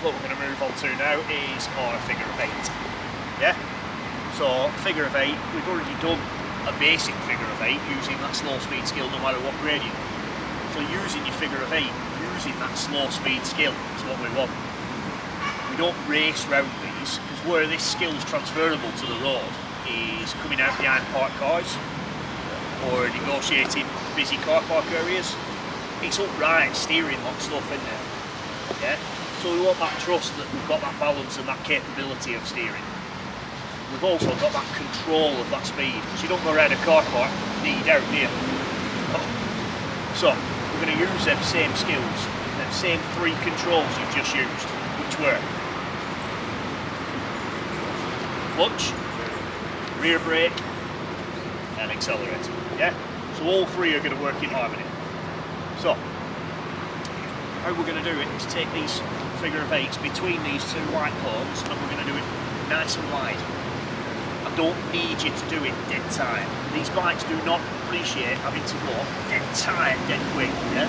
what we're going to move on to now is our figure of 8. Yeah? So, figure of 8, we've already done a basic figure of 8 using that slow speed skill no matter what gradient. So using your figure of 8, using that slow speed skill is what we want. We don't race round these, because where this skill is transferable to the road is coming out behind parked cars or negotiating busy car park areas. It's upright steering lock stuff in there. Yeah? So we want that trust that we've got that balance and that capability of steering. We've also got that control of that speed, because you don't go around a car park kneed out, do you? So we're going to use them same skills, them same 3 controls you've just used, which were clutch, rear brake and accelerator. Yeah? So all 3 are going to work in harmony. So how we're going to do it is take these figure of 8s between these 2 white cones, and we're going to do it nice and wide. I don't need you to do it dead tight. These bikes do not appreciate having to go dead tight, dead quick. Yeah?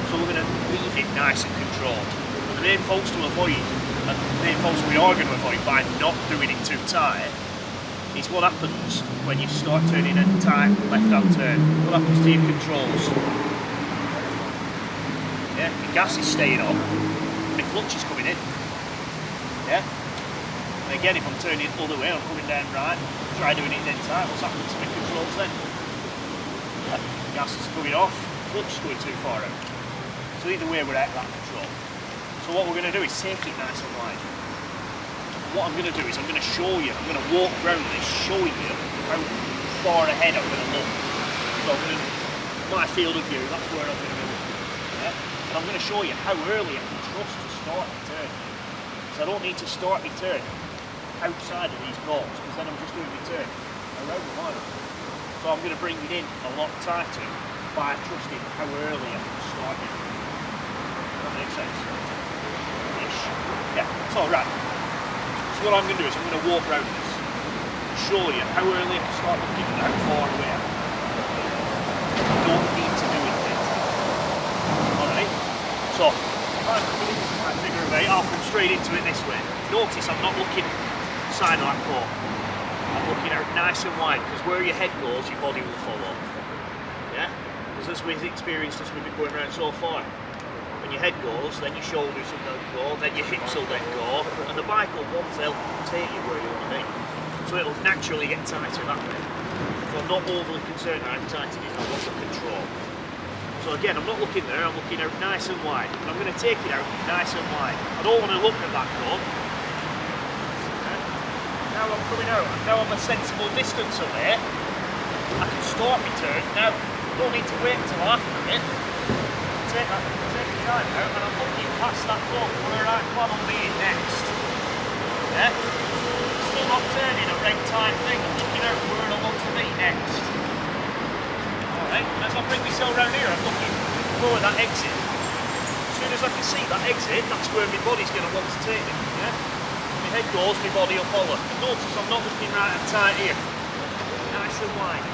So we're going to leave it nice and controlled. And the main faults to avoid, and the main faults we are going to avoid by not doing it too tight, is what happens when you start turning a tight left-hand turn. What happens to your controls? Yeah, your gas is staying on, my clutch is coming in. Yeah? And again, if I'm turning the other way, I'm coming down right, try doing it dead tight, what's happening to my controls then? Yeah, gas is coming off, clutch is going too far out. So either way, we're out of that control. So what we're going to do is take it nice and wide. What I'm going to do is I'm going to show you, I'm going to walk around this showing you how far ahead I'm going to look. So I'm going to, my field of view, that's where I'm going to go. Yeah? And I'm going to show you how early I can trust to start my turn. So I don't need to start my turn outside of these goals, because then I'm just doing my turn around the line. So I'm going to bring it in a lot tighter by trusting how early I can start it. Does that make sense? Ish. Yeah, so right. So what I'm going to do is I'm going to walk around this and show you how early I can start looking and how far away I am. You don't need to do it yet. Alright? So, if I'm looking into my figure of 8, I'll come straight into it this way. Notice I'm not looking side of that core. I'm looking out nice and wide, because where your head goes, your body will follow. Yeah? Because as we've experienced as we've been going around so far. When your head goes, then your shoulders will then go, then your hips will then go, and the bike will want to help take you where you want to be. So it'll naturally get tighter that way. So I'm not overly concerned how tight it is, I want the control. So again, I'm not looking there, I'm looking out nice and wide. And I'm going to take it out nice and wide. I don't want to look at that cone. Okay. Now I'm coming out, now I'm a sensible distance away. I can start my turn. Now, I don't need to wait until after a bit. Take the time out, and I'm looking past that cone where I plan on being next. Yeah? Still not turning a red time thing, I'm looking out where I want to be next. Alright, and as I bring myself around here, I'm looking for that exit. As soon as I can see that exit, that's where my body's going to want to take me. Yeah? My head goes, my body will follow. And notice I'm not looking right and tight here. Nice and wide.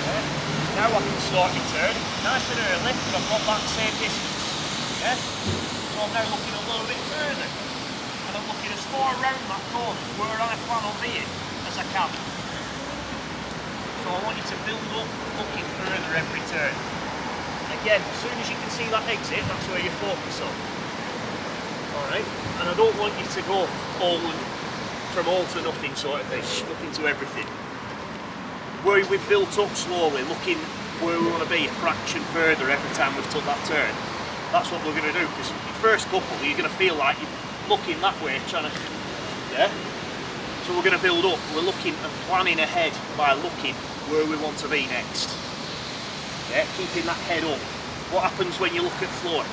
Yeah? Now I can start my turn, nice and early, but I've got that same distance. Yeah? So I'm now looking a little bit further. And I'm looking as far around that corner where I plan on being as I can. So I want you to build up looking further every turn. And again, as soon as you can see that exit, that's where you focus on. Alright? And I don't want you to go from all to nothing sort of thing, nothing to everything. Where we've built up slowly, looking where we want to be a fraction further every time we've took that turn. That's what we're going to do, because your first couple, you're going to feel like you're looking that way, trying to, yeah? So we're going to build up, we're looking and planning ahead by looking where we want to be next. Yeah, keeping that head up. What happens when you look at the floor?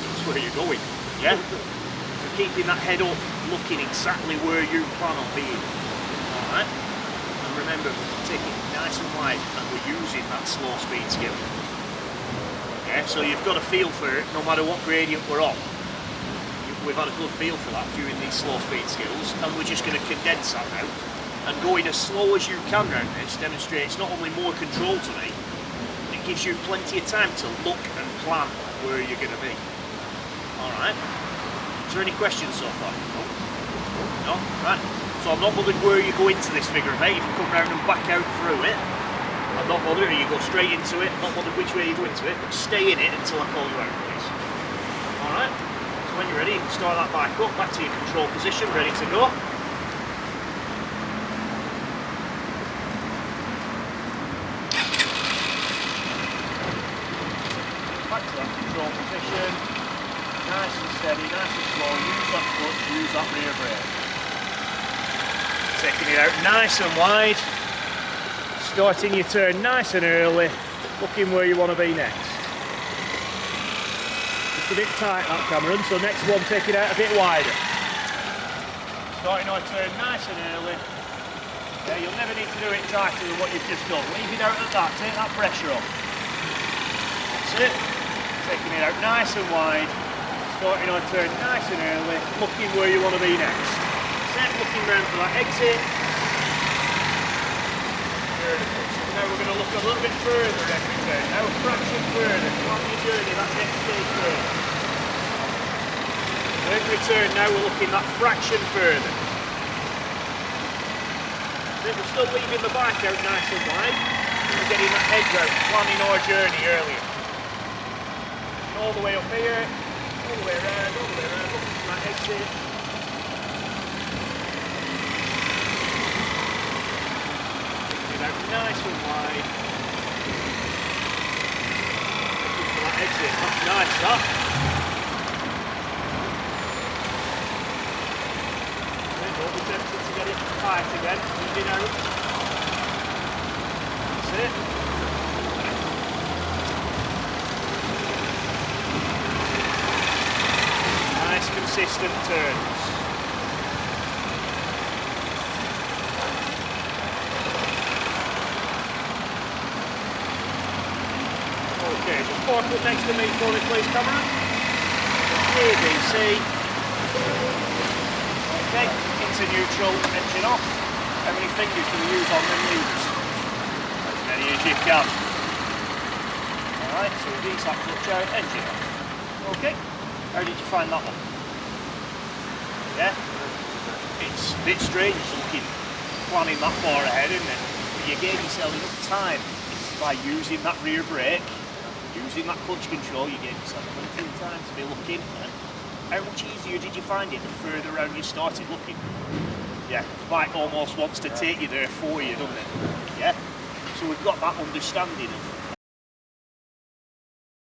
That's where you're going, yeah? So keeping that head up, looking exactly where you plan on being, alright? Remember, take it nice and wide, and we're using that slow speed skill. Yeah, so you've got a feel for it no matter what gradient we're on. We've had a good feel for that during these slow speed skills, and we're just going to condense that now. And going as slow as you can around this demonstrates not only more control to me, it gives you plenty of time to look and plan where you're going to be. Alright. Is there any questions so far? No? Right. So I'm not bothered where you go into this figure of 8. If you come round and back out through it, I'm not bothered, or you go straight into it, I'm not bothered which way you go into it, but stay in it until I call you out, please. Alright. So when you're ready, you can start that bike up, back to your control position, ready to go. Back to that control position. Nice and steady, nice and slow. Use that clutch, use that rear brake. Taking it out nice and wide. Starting your turn nice and early. Looking where you want to be next. Just a bit tight that Cameron, so next one take it out a bit wider. Starting our turn nice and early. Yeah, you'll never need to do it tighter than what you've just done. Leave it out at that, take that pressure off. That's it. Taking it out nice and wide. Starting our turn nice and early, looking where you want to be next. Set, looking round for that exit. Beautiful. So now we're going to look a little bit further every turn. Now a fraction further. Come on your journey, that's the next stage further. So every turn now we're looking that fraction further. Then we're still leaving the bike out nice and wide. We're getting that edge out, planning our journey earlier. All the way up here. All the way around, looking for that exit. Get out nice and wide. Looking for that exit, that's nice, that. Don't be tempted to get it tight again, lead it out. That's it. Nice consistent turns. Okay, just park up next to me for me please, Cameron. ABC. Okay, into neutral, engine off. How many fingers do we use on them levers? As many as you can. Alright, so release that clutch out, engine off. Okay. How did you find that one? Yeah? It's a bit strange looking, planning that far ahead, isn't it? But you gave yourself enough time by using that rear brake, using that clutch control, you gave yourself plenty of time to be looking. How much easier did you find it the further around you started looking? Yeah, the bike almost wants to take you there for you, doesn't it? Yeah? So we've got that understanding of